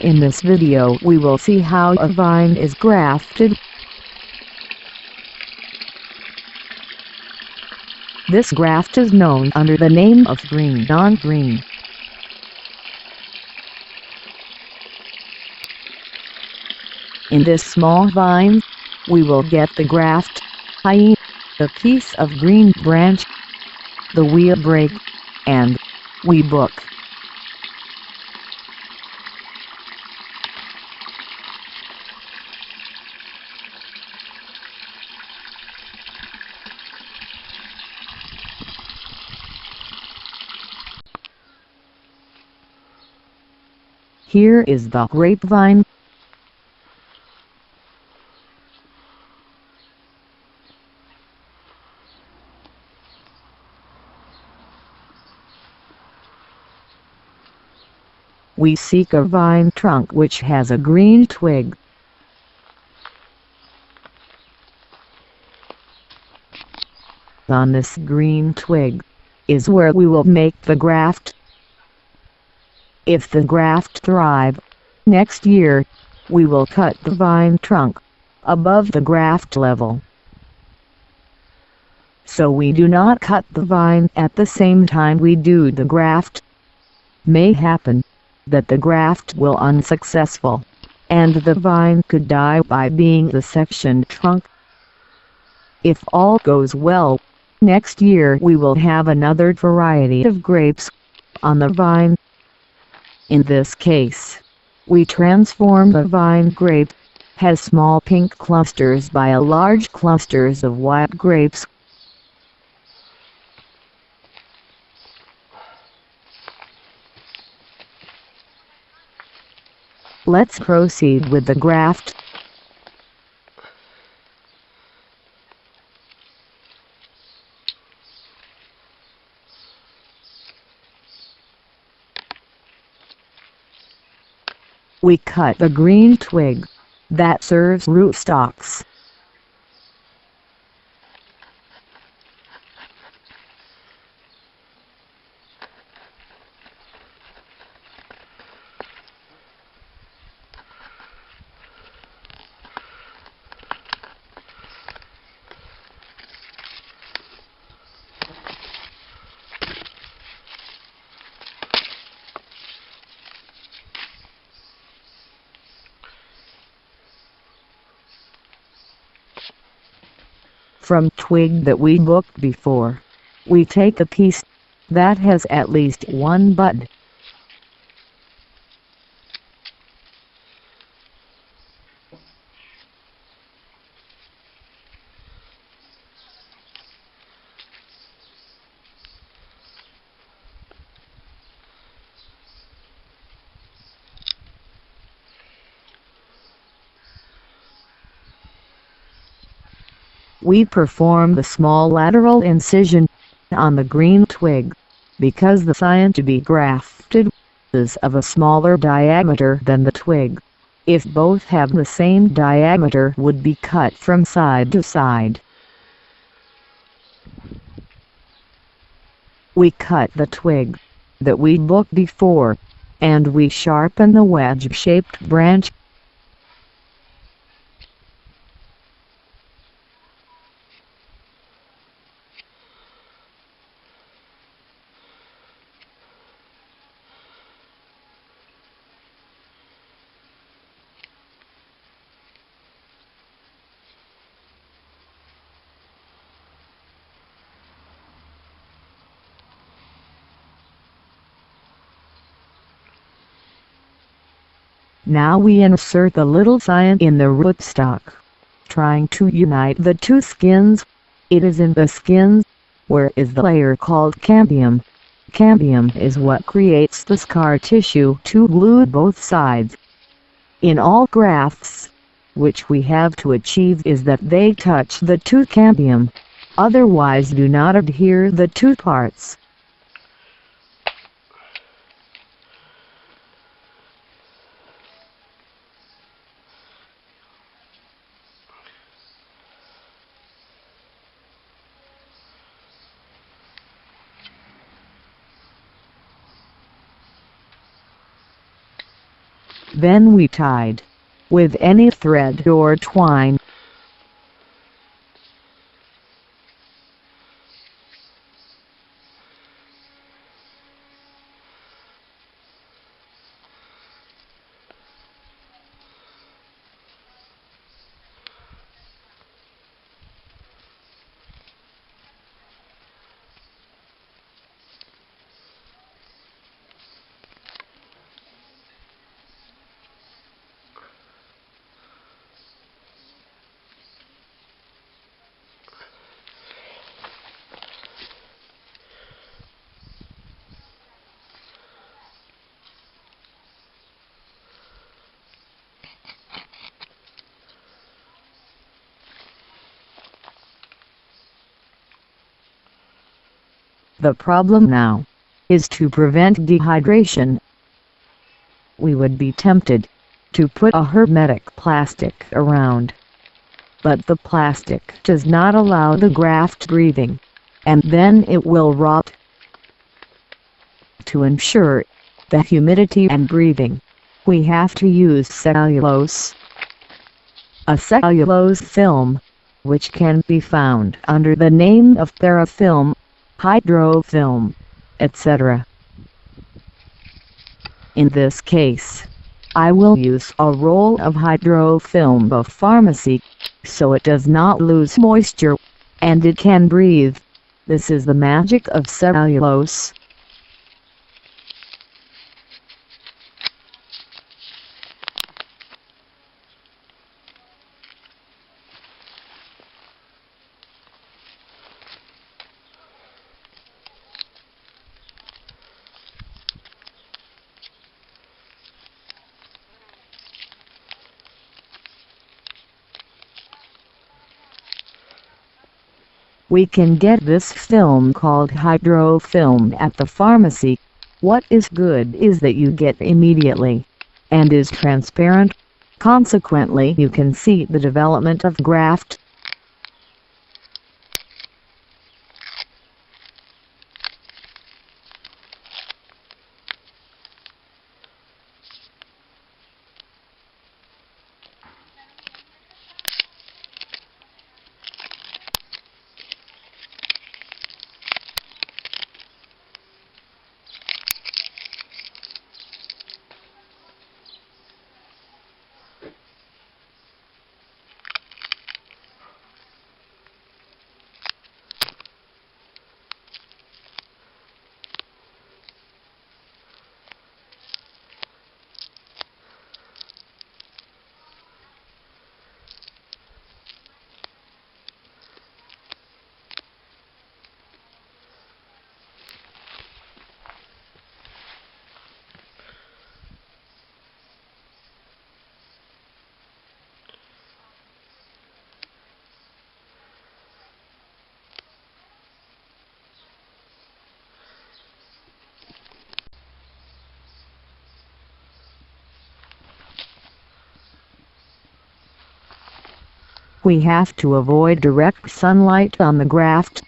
In this video we will see how a vine is grafted. This graft is known under the name of green on green. In this small vine, we will get the graft, i.e., the piece of green branch, the wheel break, and we book. Here is the grapevine. We seek a vine trunk which has a green twig. On this green twig is where we will make the graft. If the graft thrive, next year, we will cut the vine trunk above the graft level. So we do not cut the vine at the same time we do the graft. May happen that the graft will unsuccessful, and the vine could die by being the sectioned trunk. If all goes well, next year we will have another variety of grapes on the vine. In this case, we transform the vine grape, has small pink clusters by a large clusters of white grapes. Let's proceed with the graft. We cut the green twig that serves rootstocks. From twig that we booked before, we take a piece that has at least one bud. We perform the small lateral incision on the green twig, because the sign to be grafted is of a smaller diameter than the twig. If both have the same diameter, would be cut from side to side. We cut the twig that we booked before, and we sharpen the wedge-shaped branch. Now we insert the little sign in the rootstock, trying to unite the two skins. It is in the skins where is the layer called cambium. Cambium is what creates the scar tissue to glue both sides. In all grafts, which we have to achieve is that they touch the two cambium, otherwise do not adhere the two parts. Then we tied with any thread or twine. The problem now is to prevent dehydration. We would be tempted to put a hermetic plastic around, but the plastic does not allow the graft breathing, and then it will rot. To ensure the humidity and breathing, we have to use cellulose. A cellulose film, which can be found under the name of therafilm, hydrofilm, etc. In this case, I will use a roll of hydrofilm of pharmacy, so it does not lose moisture, and it can breathe. This is the magic of cellulose. We can get this film called hydrofilm at the pharmacy. What is good is that you get immediately, and is transparent. Consequently, you can see the development of graft. We have to avoid direct sunlight on the graft.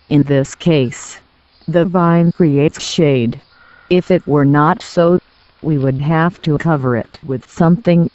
In this case, the vine creates shade. If it were not so, we would have to cover it with something.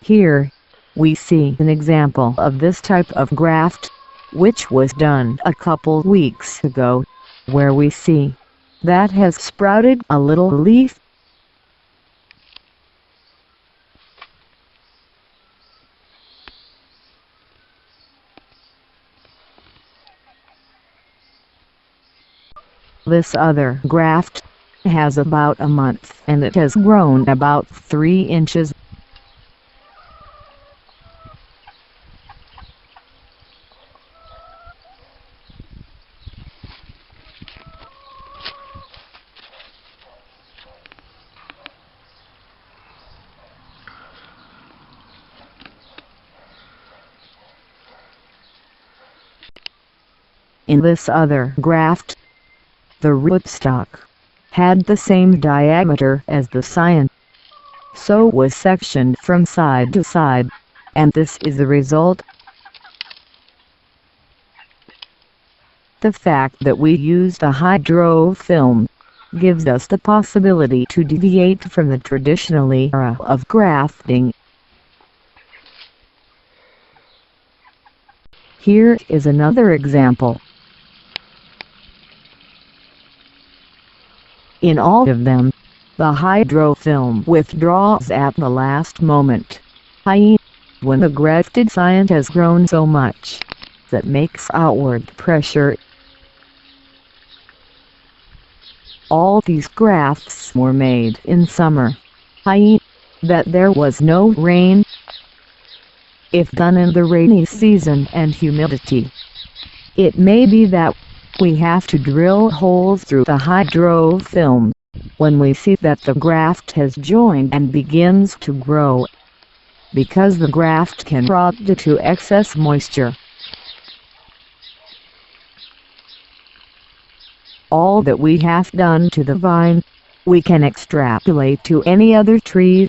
Here, we see an example of this type of graft, which was done a couple weeks ago, where we see that has sprouted a little leaf. This other graft has about a month and it has grown about 3 inches. In this other graft, the rootstock had the same diameter as the scion, so was sectioned from side to side, and this is the result. The fact that we used a hydrofilm gives us the possibility to deviate from the traditional era of grafting. Here is another example. In all of them, the hydrofilm withdraws at the last moment, i.e., when the grafted scion has grown so much that makes outward pressure. All these grafts were made in summer, i.e., that there was no rain. If done in the rainy season and humidity, it may be that we have to drill holes through the hydrofilm when we see that the graft has joined and begins to grow, because the graft can rot due to excess moisture. All that we have done to the vine, we can extrapolate to any other tree.